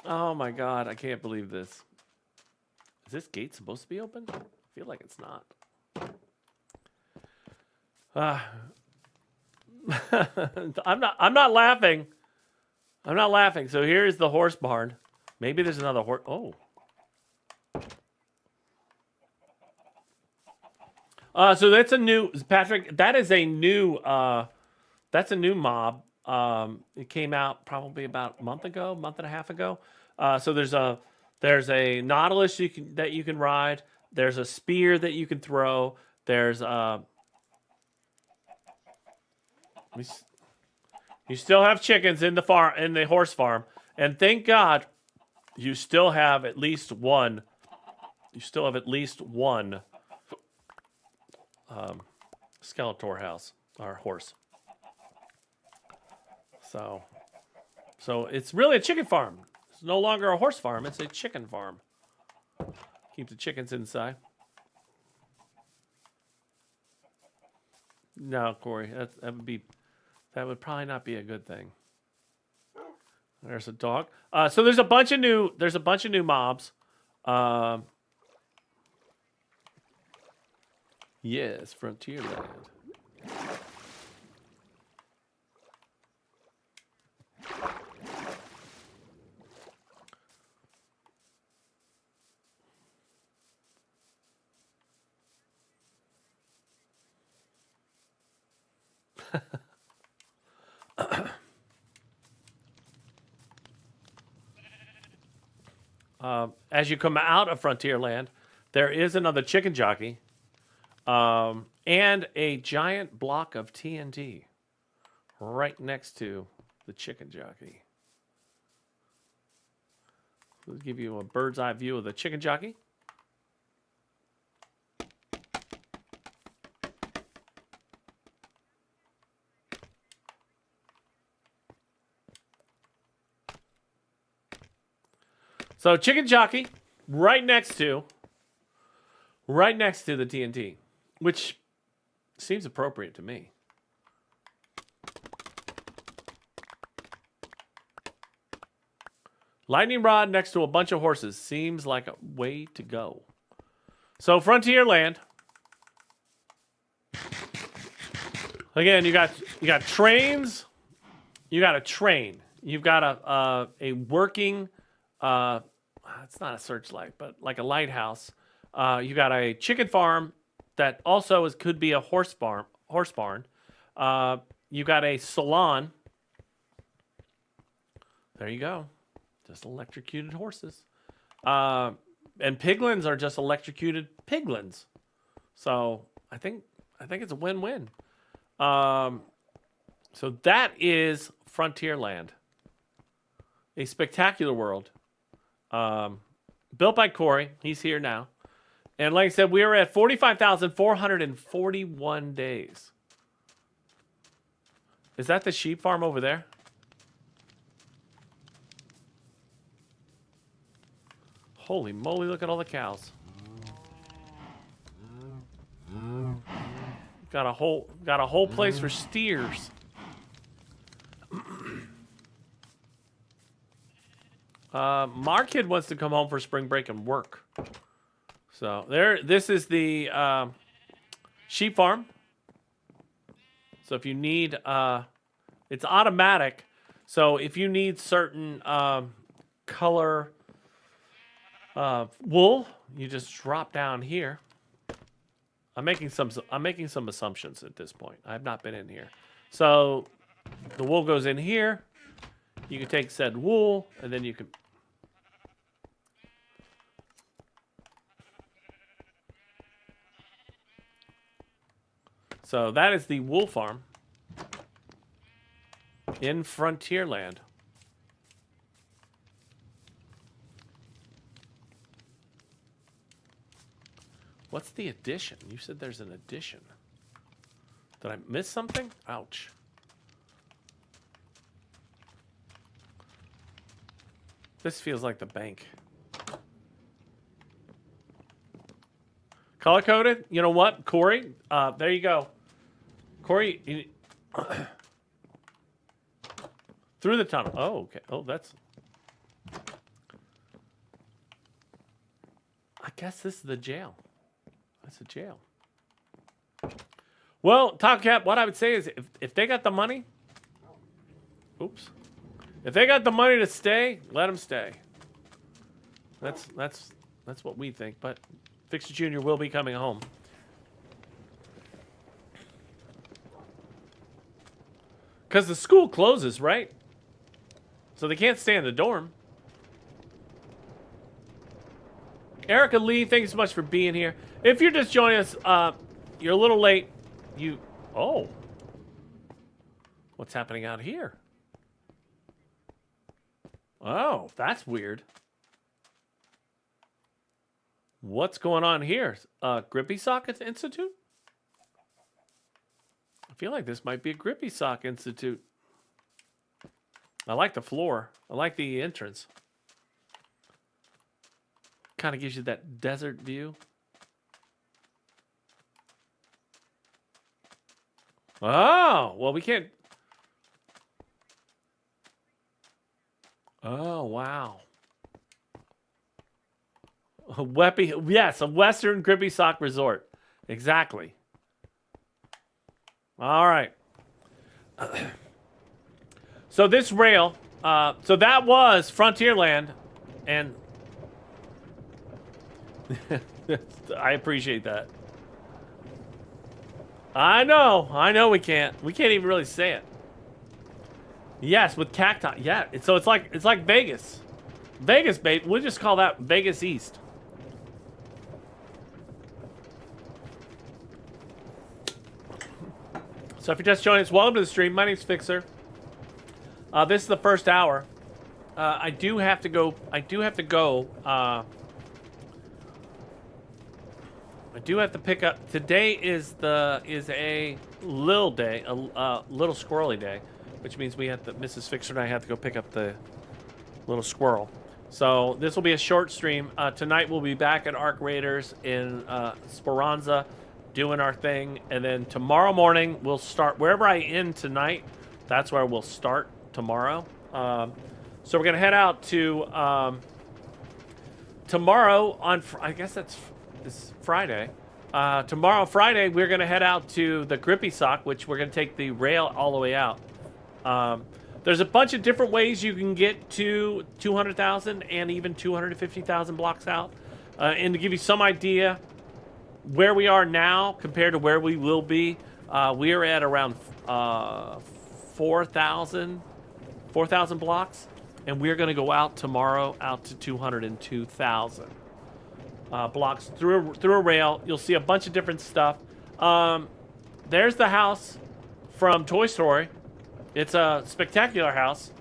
Oh my God, I can't believe this. Is this gate supposed to be open? I feel like it's not. I'm not laughing. I'm not laughing. So here's the horse barn. Maybe there's another horse. Oh. So that's a new Patrick. That is a new. That's a new mob. It came out probably about a month and a half ago. So there's a Nautilus that you can ride. There's a spear that you can throw. There's you still have chickens in the horse farm, and thank God, you still have at least one. You still have at least one Skeletor house or horse. So it's really a chicken farm. It's no longer a horse farm. It's a chicken farm. Keep the chickens inside. No, Corey, that would probably not be a good thing. There's a dog. So there's a bunch of new mobs. Yes, Frontierland. As you come out of Frontierland, there is another chicken jockey and a giant block of TNT right next to the chicken jockey. Let's give you a bird's eye view of the chicken jockey. So chicken jockey right next to the TNT, which seems appropriate to me. Lightning rod next to a bunch of horses seems like a way to go. So Frontierland. Again, you got trains. You got a train. You've got a working. It's not a searchlight, but like a lighthouse. You got a chicken farm that also could be a horse barn. You got a salon. There you go. Just electrocuted horses. And piglins are just electrocuted piglins. So I think it's a win-win. So that is Frontierland. A spectacular world. Built by Corey. He's here now. And like I said, we are at 45,441 days. Is that the sheep farm over there? Holy moly, look at all the cows. Got a whole place for steers. Our kid wants to come home for spring break and work. So this is the sheep farm. So if you need, it's automatic. So if you need certain color wool, you just drop down here. I'm making some assumptions at this point. I've not been in here. So the wool goes in here. You can take said wool, and then you can. So that is the wool farm in Frontierland. What's the addition? You said there's an addition. Did I miss something? Ouch. This feels like the bank. Color coded? You know what, Corey? There you go. Corey, through the tunnel. Oh, okay. Oh, that's. I guess this is the jail. That's a jail. Well, Top Cat, what I would say is if they got the money, oops. If they got the money to stay, let them stay. That's what we think. But Fixer Jr. will be coming home. Because the school closes, right? So they can't stay in the dorm. Erica Lee, thank you so much for being here. If you're just joining us, you're a little late. Oh. What's happening out here? Oh, that's weird. What's going on here? Grippy Sock Institute? I feel like this might be a Grippy Sock Institute. I like the floor. I like the entrance. Kind of gives you that desert view. Oh, well, we can't. Oh, wow. Yes, a Western Grippy Sock Resort. Exactly. All right. So this rail, so that was Frontierland, and I appreciate that. I know we can't even really say it. Yes, with cacti. Yeah, so it's like Vegas. Vegas, babe. We'll just call that Vegas East. So if you're just joining us, welcome to the stream. My name's Fixer. This is the first hour. I do have to go. I do have to pick up. Today is a little day, a little squirrely day, which means Mrs. Fixer and I have to go pick up the little squirrel. So this will be a short stream. Tonight we'll be back at Arc Raiders in Speranza, doing our thing, and then tomorrow morning we'll start wherever I end tonight. That's where we'll start tomorrow. So we're gonna head out to tomorrow on. I guess it's Friday. Tomorrow, Friday, we're gonna head out to the Grippy Sock, which we're gonna take the rail all the way out. There's a bunch of different ways you can get to 200,000 and even 250,000 blocks out. And to give you some idea where we are now compared to where we will be, we are at around 4,000 blocks, and we're going to go out tomorrow out to 202,000 blocks through a rail. You'll see a bunch of different stuff. There's the house from Toy Story. It's a spectacular house.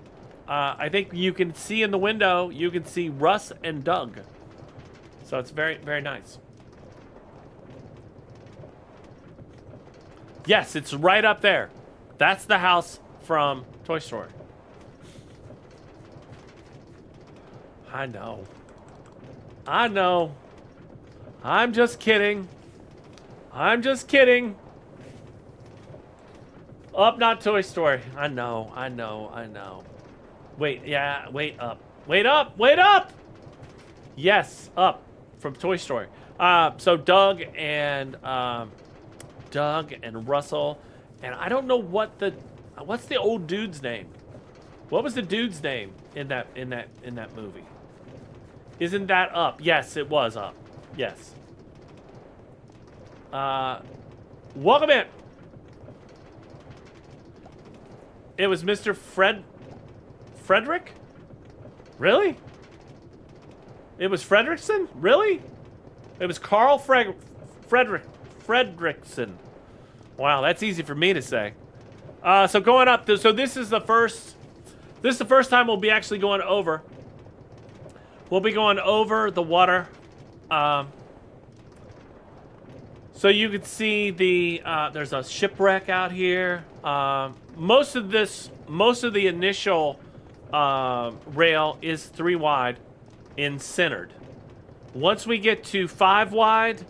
I think you can see in the window, you can see Russ and Doug. So it's very, very nice. Yes, it's right up there. That's the house from Toy Story. I know. I'm just kidding. Oh, not Toy Story. I know. Wait up. Yes, up from Toy Story. So Doug and Russell, and I don't know what's the old dude's name. What was the dude's name in that movie? Isn't that Up? Yes, it was Up. Yes. Welcome in. It was Mr. Frederick? Really? It was Fredrickson? Really? It was Carl Fredrickson. Wow, that's easy for me to say. So going up, so this is the first time we'll be actually going over. We'll be going over the water. So you can see there's a shipwreck out here. Most of the initial rail is 3 wide in centered. Once we get to 5 wide,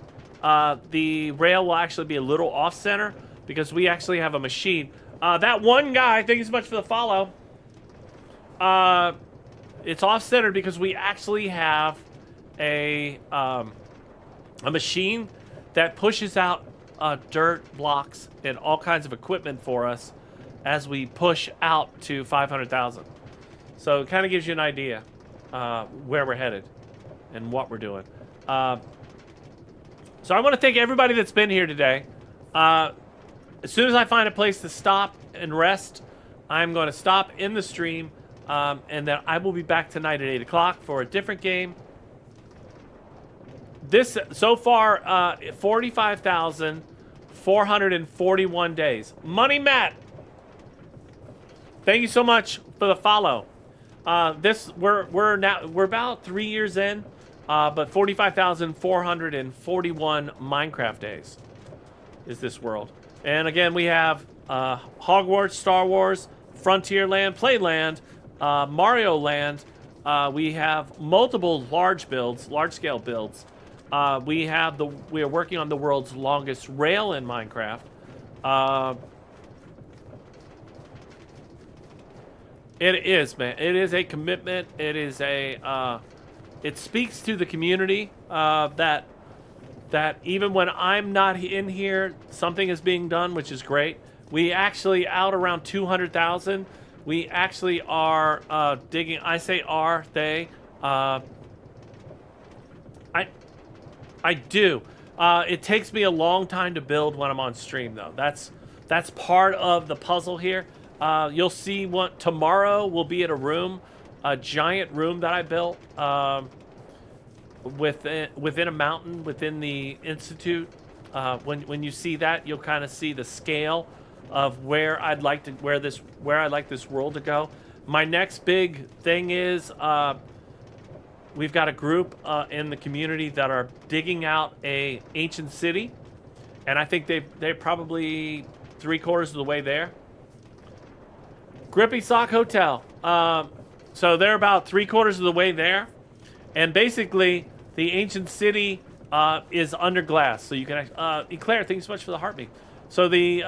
the rail will actually be a little off center because we actually have a machine. That one guy, thank you so much for the follow. It's off centered because we actually have a machine that pushes out dirt blocks and all kinds of equipment for us as we push out to 500,000. So it kind of gives you an idea where we're headed and what we're doing. So I want to thank everybody that's been here today. As soon as I find a place to stop and rest, I'm going to stop in the stream, and then I will be back tonight at 8 o'clock for a different game. This, so far, 45,441 days. Money Matt, thank you so much for the follow. We're about 3 years in, but 45,441 Minecraft days is this world. And again, we have Hogwarts, Star Wars, Frontierland, Playland, Mario Land. We have multiple large-scale builds. We are working on the world's longest rail in Minecraft. It is, man. It is a commitment. It it speaks to the community that even when I'm not in here, something is being done, which is great. We actually out around 200,000. We actually are digging. I say are they? I do. It takes me a long time to build when I'm on stream, though. That's part of the puzzle here. You'll see what tomorrow will be at a giant room that I built within a mountain within the institute. When you see that, you'll kind of see the scale of where I'd like this world to go. My next big thing is we've got a group in the community that are digging out a ancient city, and I think they're probably 3/4 of the way there. Grippy Sock Hotel. So they're about 3/4 of the way there, and basically the ancient city is under glass, so you can. Eclair, thanks so much for the heartbeat. So the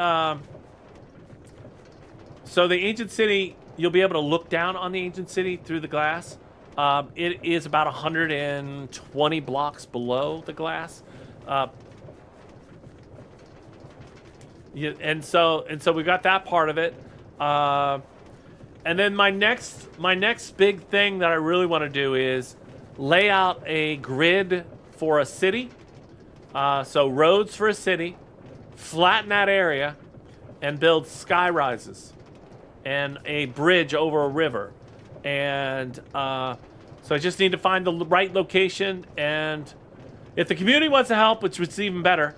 ancient city, you'll be able to look down on the ancient city through the glass. It is about 120 blocks below the glass. And so we got that part of it. And then my next big thing that I really want to do is lay out a grid for a city. So roads for a city, flatten that area, and build sky rises and a bridge over a river. And so I just need to find the right location. And if the community wants to help, which is even better,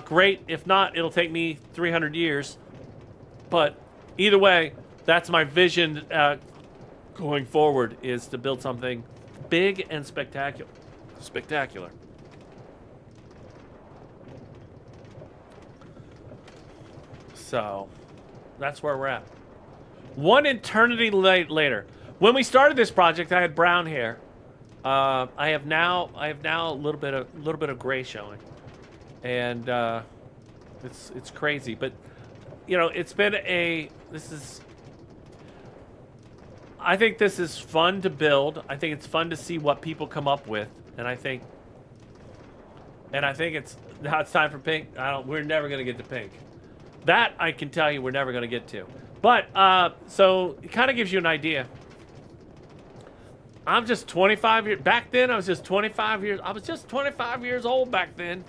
great. If not, it'll take me 300 years. But either way, that's my vision going forward, is to build something big and spectacular. So that's where we're at. One eternity later. When we started this project, I had brown hair. I have now a little bit of gray showing, and it's crazy. But you know, it's been I think this is fun to build. I think it's fun to see what people come up with, and I think now it's time for pink. We're never gonna get to pink. That I can tell you, we're never gonna get to. But so it kind of gives you an idea. I'm just 25 years back then. I was just 25 years. I was just 25 years old back then.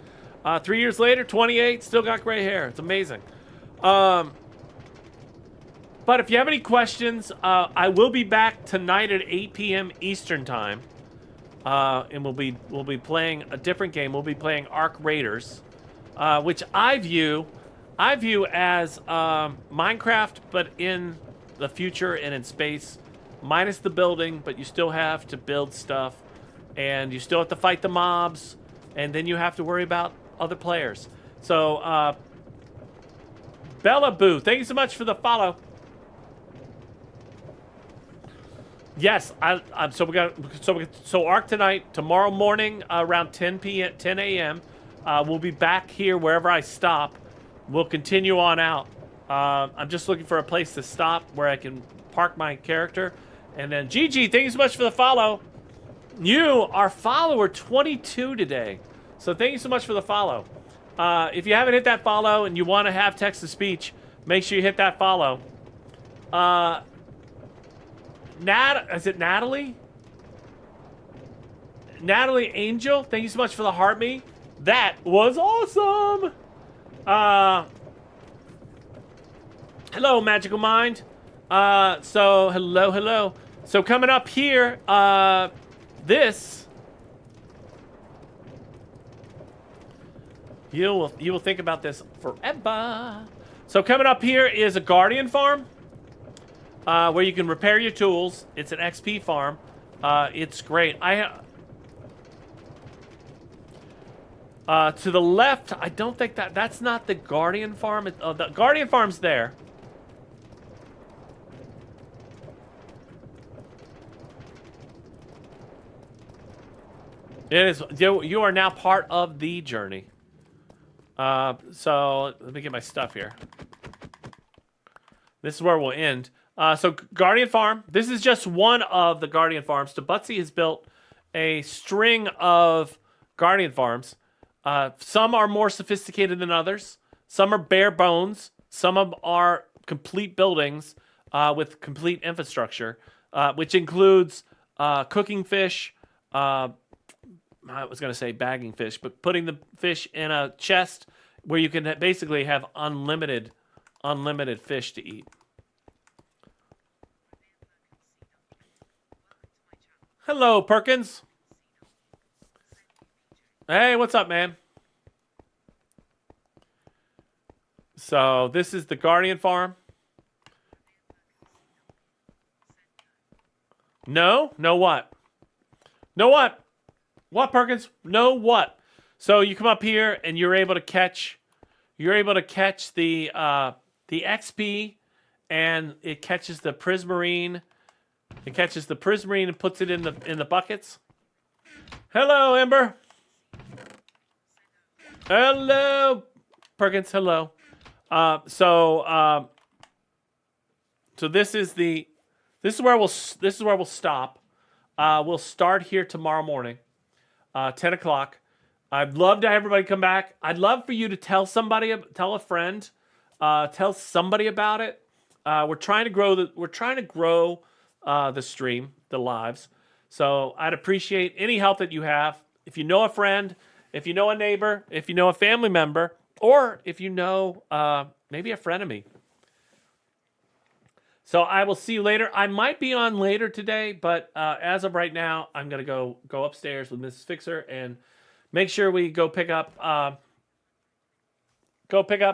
3 years later, 28, still got gray hair. It's amazing. But if you have any questions, I will be back tonight at 8 p.m. Eastern time, and we'll be playing a different game. We'll be playing Ark Raiders, which I view as Minecraft, but in the future and in space, minus the building. But you still have to build stuff, and you still have to fight the mobs, and then you have to worry about other players. So, Bella Boo, thank you so much for the follow. Yes, so Ark tonight, tomorrow morning around 10 a.m. We'll be back here wherever I stop. We'll continue on out. I'm just looking for a place to stop where I can park my character. And then GG, thank you so much for the follow. You are follower 22 today. So thank you so much for the follow. If you haven't hit that follow and you want to have text-to-speech, make sure you hit that follow. Is it Natalie? Natalie Angel, thank you so much for the heart me. That was awesome. Hello, Magical Mind. So hello. So coming up here, this you will think about this forever. So coming up here is a Guardian farm, where you can repair your tools. It's an XP farm. It's great. To the left, I don't think that's not the Guardian farm. The Guardian farm's there. It is. You are now part of the journey. So let me get my stuff here. This is where we'll end. So Guardian Farm. This is just one of the Guardian Farms. Tabutsy has built a string of Guardian farms. Some are more sophisticated than others. Some are bare bones. Some of them are complete buildings with complete infrastructure, which includes cooking fish. I was going to say bagging fish, but putting the fish in a chest where you can basically have unlimited fish to eat. Hello, Perkins. Hey, what's up, man? So this is the Guardian farm. No what? No what? What, Perkins? No what? So you come up here and you're able to catch the XP, and it catches the prismarine. It catches the prismarine and puts it in the buckets. Hello, Ember. Hello, Perkins. Hello. So this is where we'll stop. We'll start here tomorrow morning, 10 o'clock. I'd love to have everybody come back. I'd love for you to tell a friend, tell somebody about it. We're trying to grow the stream, the lives. So I'd appreciate any help that you have. If you know a friend, if you know a neighbor, if you know a family member, or if you know maybe a friend of me. So I will see you later. I might be on later today, but as of right now, I'm gonna go upstairs with Mrs. Fixer and make sure we go pick up